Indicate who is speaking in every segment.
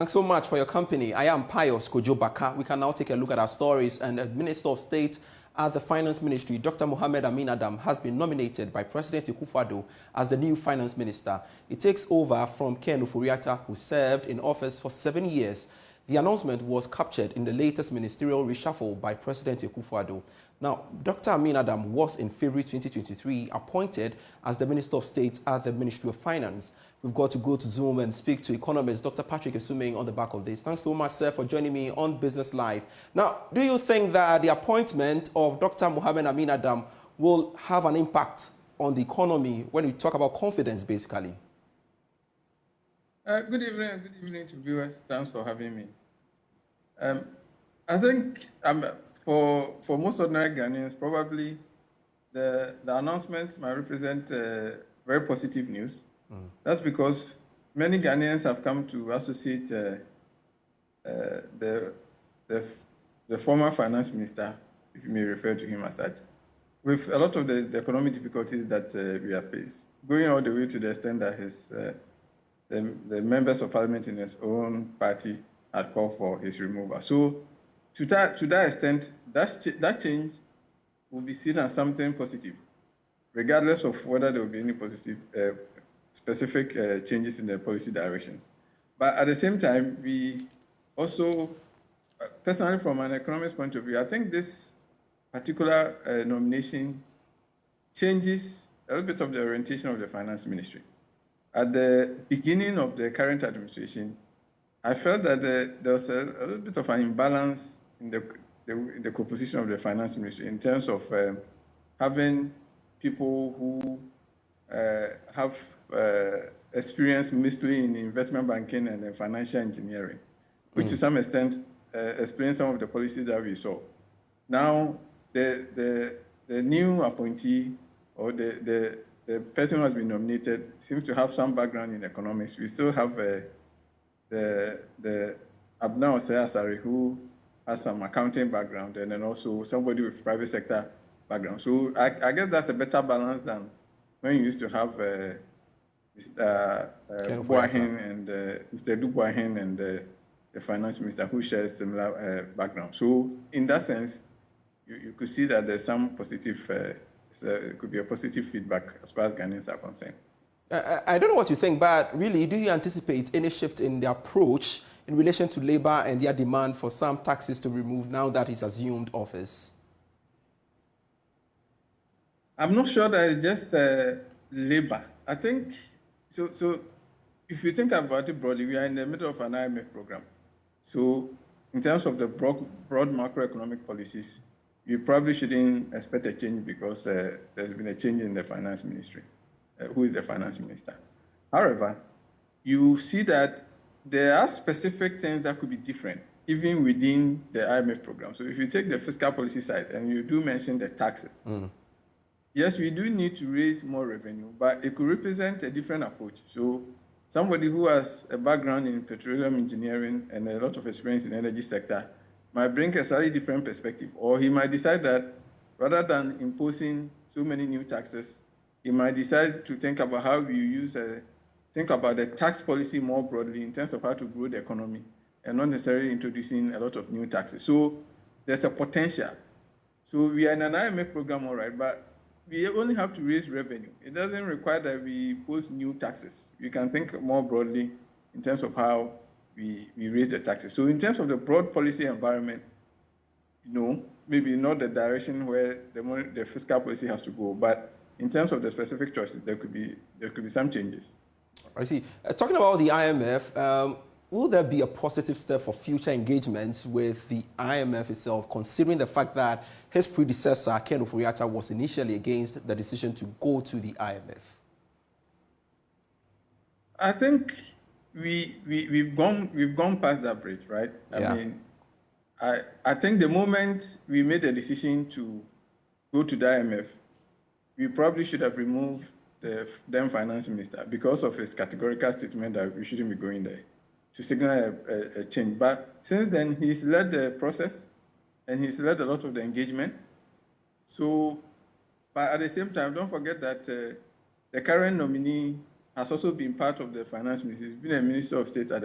Speaker 1: Thanks so much for your company. I am Pius Kojo. We can now take a look at our stories. And the Minister of State at the Finance Ministry, Dr. Amin Adam, has been nominated by President Akufo-Addo as the new Finance Minister. He takes over from Ken Ofori-Atta, who served in office for 7 years. The announcement was captured in the latest ministerial reshuffle by President Akufo-Addo. Now, Dr. Amin Adam was in February 2023 appointed as the Minister of State at the Ministry of Finance. We've got to go to Zoom and speak to Economist, Dr. Patrick Esuming, on the back of this. Thanks so much, sir, for joining me on Business Live. Now, do you think that the appointment of Dr. Amin Adam will have an impact on the economy when we talk about confidence, basically?
Speaker 2: Good evening to viewers. Thanks for having me. I think for most ordinary Ghanaians, probably the announcement might represent very positive news. That's because many Ghanaians have come to associate the former finance minister, if you may refer to him as such, with a lot of the economic difficulties that we have faced, going all the way to the extent that the members of parliament in his own party had called for his removal. So to that extent, that change will be seen as something positive, regardless of whether there will be any positive specific changes in the policy direction. But at the same time, we also, personally from an economist point of view, I think this particular nomination changes a little bit of the orientation of the finance ministry. At the beginning of the current administration, I felt that there was a little bit of an imbalance in the composition of the finance ministry in terms of having people who have experience mostly in investment banking and financial engineering, which to some extent explains some of the policies that we saw. Now, the new appointee or the person who has been nominated seems to have some background in economics. We still have the Abna Osei-Asare, who has some accounting background, and then also somebody with private sector background. So I guess that's a better balance than when you used to have Mr. Boahen and Mr. Duboahen and the finance minister who shares similar background. So in that sense, you could see that there's some positive, it could be a positive feedback as far as Ghanaians are concerned.
Speaker 1: I don't know what you think, but really, do you anticipate any shift in the approach in relation to labor and their demand for some taxes to be removed now that he's assumed office?
Speaker 2: I'm not sure that it's just labor. I think, so if you think about it broadly, we are in the middle of an IMF program. So in terms of the broad macroeconomic policies, you probably shouldn't expect a change because there's been a change in the finance ministry, who is the finance minister. However, you see that there are specific things that could be different, even within the IMF program. So if you take the fiscal policy side, and you do mention the taxes, yes, we do need to raise more revenue, but it could represent a different approach. So somebody who has a background in petroleum engineering and a lot of experience in the energy sector might bring a slightly different perspective, or he might decide that rather than imposing so many new taxes, he might decide to think about how you think about the tax policy more broadly in terms of how to grow the economy and not necessarily introducing a lot of new taxes. So there's a potential. So we are in an IMF program, all right, but we only have to raise revenue. It doesn't require that we impose new taxes. We can think more broadly in terms of how we raise the taxes. So in terms of the broad policy environment, maybe not the direction where the fiscal policy has to go, but in terms of the specific choices, there could be some changes.
Speaker 1: I see. Talking about the IMF, will there be a positive step for future engagements with the IMF itself, considering the fact that his predecessor, Ken Ofori-Atta, was initially against the decision to go to the IMF?
Speaker 2: I think we've gone past that bridge, right? I mean, I think the moment we made the decision to go to the IMF, we probably should have removed the then finance minister because of his categorical statement that we shouldn't be going there, to signal a change. But since then, he's led the process and he's led a lot of the engagement. So, but at the same time, don't forget that the current nominee has also been part of the finance ministry. He's been a minister of state at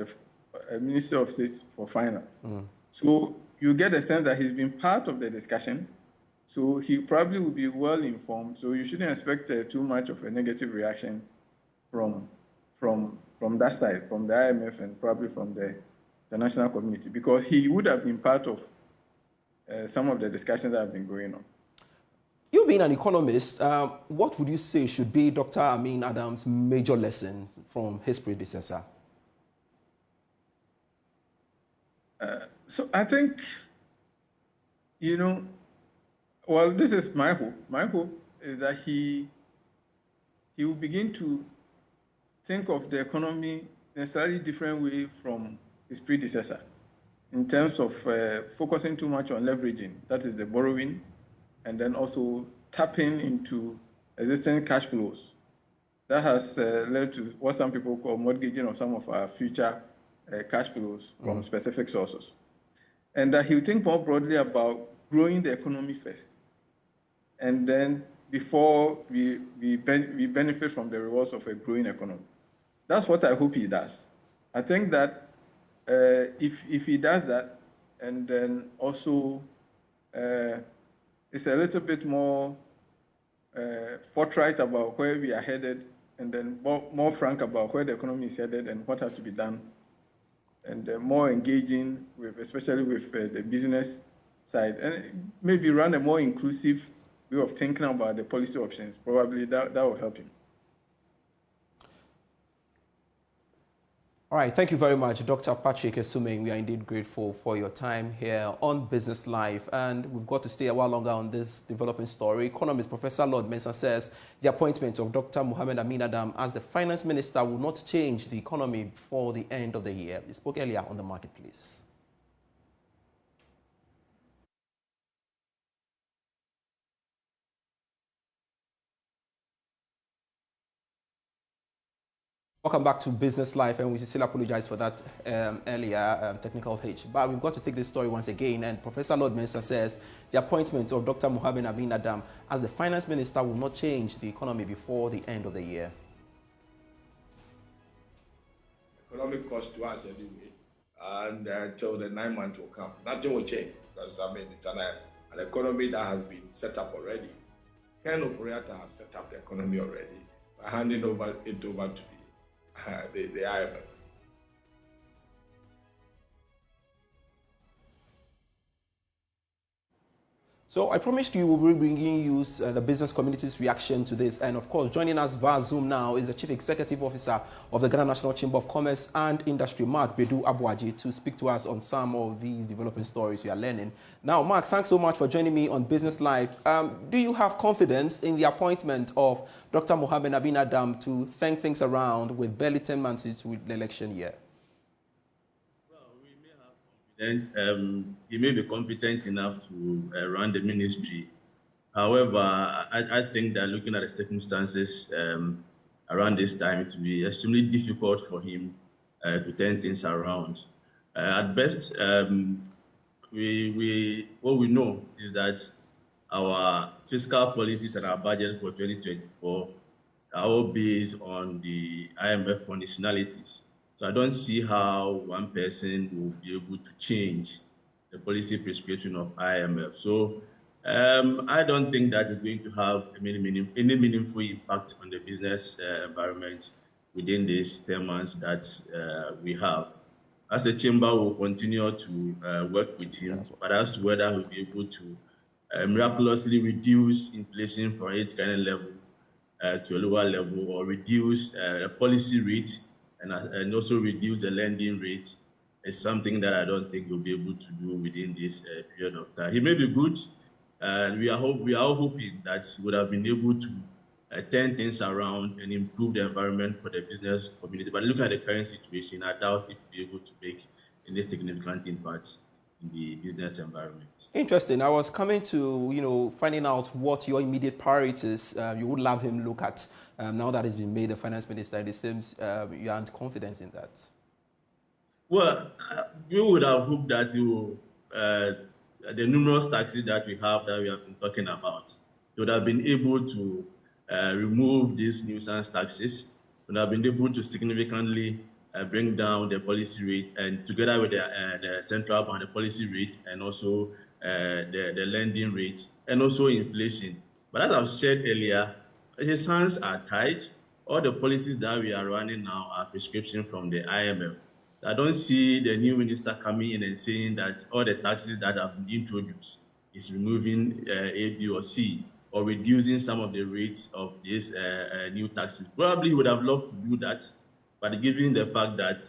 Speaker 2: Minister of State for Finance. So you get a sense that he's been part of the discussion. So he probably will be well informed. So you shouldn't expect too much of a negative reaction from that side, from the IMF and probably from the international community, because he would have been part of some of the discussions that have been going on.
Speaker 1: You being an economist, what would you say should be Dr. Amin Adam's major lesson from his predecessor?
Speaker 2: So I think, well, this is my hope. My hope is that he will begin to think of the economy in a slightly different way from his predecessor, in terms of focusing too much on leveraging, that is the borrowing, and then also tapping into existing cash flows. That has led to what some people call mortgaging of some of our future cash flows from specific sources. And that he'll think more broadly about growing the economy first. And then before we benefit from the rewards of a growing economy. That's what I hope he does. I think that if he does that, and then also it's a little bit more forthright about where we are headed, and then more frank about where the economy is headed and what has to be done, and more engaging with, especially with the business side, and maybe run a more inclusive way of thinking about the policy options. Probably that will help him.
Speaker 1: All right, thank you very much, Dr. Patrick Esumeng. We are indeed grateful for your time here on Business Live, and we've got to stay a while longer on this developing story. Economist Professor Lord Mensah says the appointment of Dr. Mohamed Amin Adam as the finance minister will not change the economy before the end of the year. He spoke earlier on the marketplace. Welcome back to Business Life, and we still apologize for that earlier technical hitch. But we've got to take this story once again, and Professor Lord Mensah says the appointment of Dr. Mohamed Amin Adam as the finance minister will not change the economy before the end of the year.
Speaker 3: Economic cost to us anyway, and until the 9 months will come, nothing will change, because it's an economy that has been set up already. Ken Operator has set up the economy already by handing it over to the IMF.
Speaker 1: So I promised you we'll be bringing you the business community's reaction to this. And of course, joining us via Zoom now is the Chief Executive Officer of the Ghana National Chamber of Commerce and Industry, Mark Bedu Abuaji, to speak to us on some of these developing stories we are learning. Now, Mark, thanks so much for joining me on Business Live. Do you have confidence in the appointment of Dr. Mohamed Amin Adam to turn things around with barely 10 months into the election year?
Speaker 4: He may be competent enough to run the ministry. However, I think that looking at the circumstances around this time, it will be extremely difficult for him to turn things around. At best, what we know is that our fiscal policies and our budget for 2024 are all based on the IMF conditionalities. So I don't see how one person will be able to change the policy prescription of IMF. So I don't think that is going to have any meaningful impact on the business environment within these 10 months that we have. As a chamber, we'll continue to work with him, but as to whether he'll be able to miraculously reduce inflation from its current level to a lower level, or reduce a policy rate and also reduce the lending rate, is something that I don't think we'll be able to do within this period of time. He may be good, and we are all hoping that he would have been able to turn things around and improve the environment for the business community. But looking at the current situation, I doubt he will be able to make any significant impact in the business environment.
Speaker 1: Interesting. I was coming to, finding out what your immediate priorities you would love him look at now that he's been made the finance minister. It seems you aren't confident in that.
Speaker 4: Well, we would have hoped that the numerous taxes that we have been talking about, they would have been able to remove these nuisance taxes, would have been able to significantly bring down the policy rate, and together with the central bank, the policy rate, and also the lending rate, and also inflation. But as I've said earlier, his hands are tied. All the policies that we are running now are prescription from the IMF. I don't see the new minister coming in and saying that all the taxes that have been introduced is removing A, B, or C, or reducing some of the rates of these new taxes. Probably would have loved to do that, but given the fact that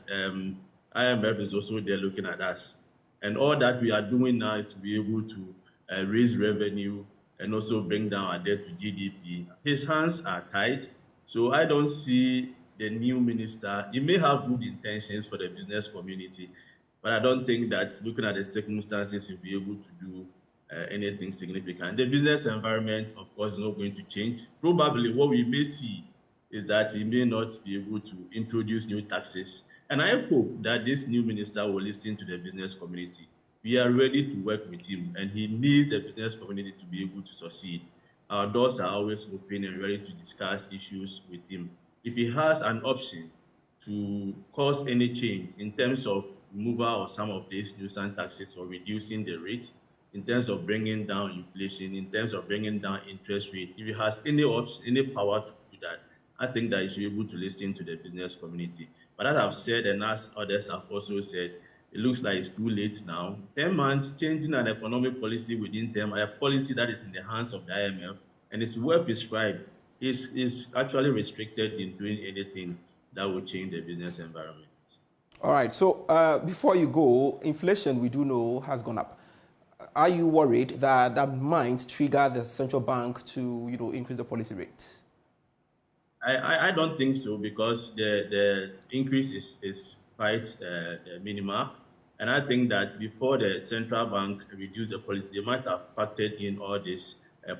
Speaker 4: IMF is also there looking at us, and all that we are doing now is to be able to raise revenue and also bring down our debt to GDP, his hands are tied. So I don't see the new minister. He may have good intentions for the business community, but I don't think that looking at the circumstances, he'll be able to do anything significant. The business environment, of course, is not going to change. Probably what we may see is that he may not be able to introduce new taxes. And I hope that this new minister will listen to the business community. We are ready to work with him, and he needs the business community to be able to succeed. Our doors are always open and ready to discuss issues with him. If he has an option to cause any change in terms of removal of some of these nuisance taxes or reducing the rate, in terms of bringing down inflation, in terms of bringing down interest rate, if he has any option, any power to do that, I think that he should be able to listen to the business community. But as I've said, and as others have also said, it looks like it's too late now. 10 months, changing an economic policy within 10 months, a policy that is in the hands of the IMF and is well prescribed, is actually restricted in doing anything that will change the business environment.
Speaker 1: All right, so before you go, inflation, we do know, has gone up. Are you worried that that might trigger the central bank to, increase the policy rate?
Speaker 4: I don't think so, because the increase is quite minimal. And I think that before the central bank reduced the policy, they might have factored in all this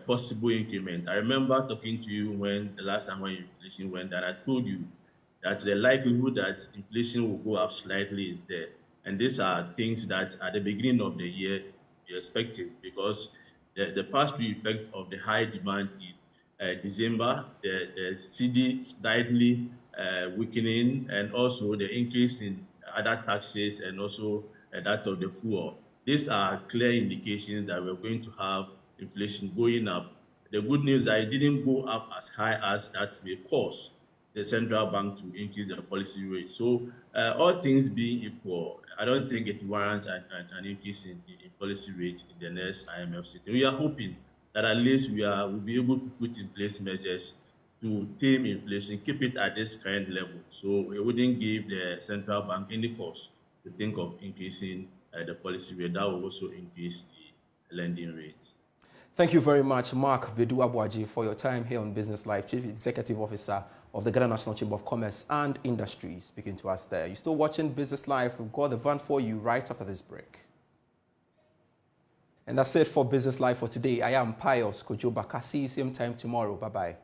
Speaker 4: possible increment. I remember talking to you when the last time when inflation went down, I told you that the likelihood that inflation will go up slightly is there. And these are things that at the beginning of the year, you're expecting, because the pass-through effect of the high demand in December, the CD slightly weakening, and also the increase in other taxes and also that of the fuel. These are clear indications that we're going to have inflation going up. The good news is that it didn't go up as high as that may cause the central bank to increase the policy rate. So all things being equal, I don't think it warrants an increase in policy rate in the next IMF sitting. We are hoping that at least we'll be able to put in place measures to tame inflation, keep it at this current level. So it wouldn't give the central bank any cause to think of increasing the policy rate. That will also increase the lending rate.
Speaker 1: Thank you very much, Mark Bedu-Abuaji, for your time here on Business Live, Chief Executive Officer of the Ghana National Chamber of Commerce and Industry, speaking to us there. You're still watching Business Live. We've got the van for you right after this break. And that's it for Business Live for today. I am Pius Kojo Baka. See you same time tomorrow. Bye-bye.